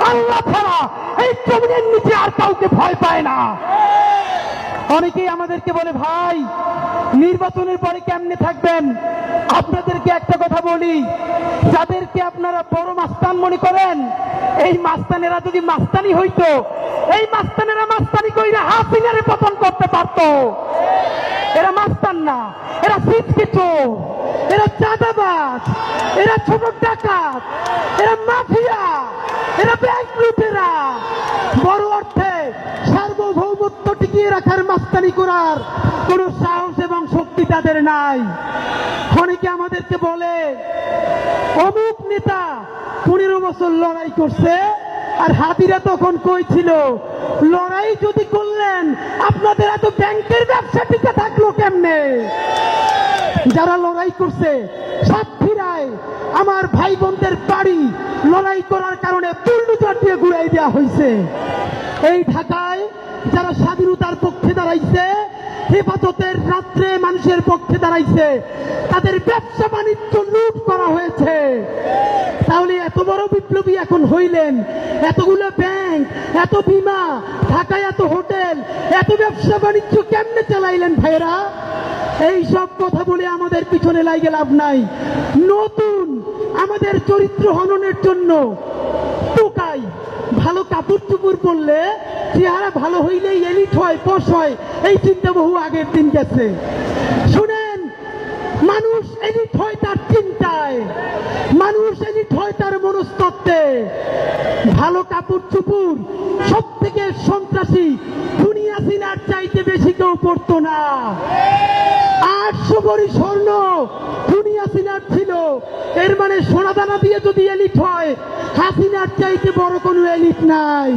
আল্লাহ ছাড়া এই জমিনের নিচে আর কাউকে ভয় পায় না। অনেকেই আমাদেরকে বলে, ভাই নির্বাচনের পরে কেমনে থাকবেন? আপনাদেরকে একটা কথা বলি, যাদেরকে আপনারা বড় মাস্তান মনে করেন, এই মাস্তানেরা যদি মাস্তানি হইতো, এই মাস্তানেরা মাস্তানি কইরা হাসিনারে পতন করতে পারতো। এরা মাস্তান না, এরা সিটকে চোর, এরা চাঁদাবাজ, এরা ছোট ডাকাত, এরা মাফিয়া, এরা ব্যাংক লুটেরা। বড় অর্থে সার্বভৌমত্ব টিকিয়ে রাখার মাস্তানি করার কোন সাহস এবং শক্তি তাদের নাই। অনেকে আমাদেরকে বলে, অমুক নেতা 15 বছর লড়াই করছে, আর হাতিরা তখন কই ছিল? লড়াই যদি করলেন, আপনাদের এত ব্যাংকের ব্যবসা টিকে থাকলো কেমনে? যারা লড়াই করছে, সাতক্ষীরায় আমার ভাই বোনদের বাড়ি লড়াই করার কারণে বুলডোজার দিয়ে ঘুরাই দেওয়া হয়েছে। এই ঢাকায় যারা স্বাধীনতার পক্ষে দাঁড়াইছে, হেফাজতের রাত্রে মানুষের পক্ষে দাঁড়াইছে, তাদের ব্যবসা বাণিজ্য লুট করা হয়েছে। তাহলে এত বড় বিপ্লবী এখন হইলেন, এতগুলো ব্যাংক, এত বীমা, ঢাকায় এত হোটেল, এত ব্যবসা বাণিজ্য কেমনে চালাইলেন ভাইরা? এই সব কথা বলে আমাদের পিছনে লাগে লাভ নাই। নতুন আমাদের চরিত্র হননের জন্য টোকাই, ভালো কাপড় চুপুর পরলে চেহারা ভালো হইলেই এলিট হয়, পশ হয়, এই চিন্তা বহু আগের দিন গেছে। শুনেন, মানুষ এলিট হয় তার চিন্তায়, মানুষ এলিট হয় তার মনস্তত্ত্বে। ভালো কাপড় চুপুর সব থেকে সন্ত্রাসী দুনিয়া সিনার চাইতে বেশি কেউ পড়তো না। 800 ভরি স্বর্ণ দুনিয়া সিনার ছিল, এর মানে সোনাদানা দিয়ে যদি এলিট হয়, হাসিনার চাইতে বড় কোনো এলিট নাই।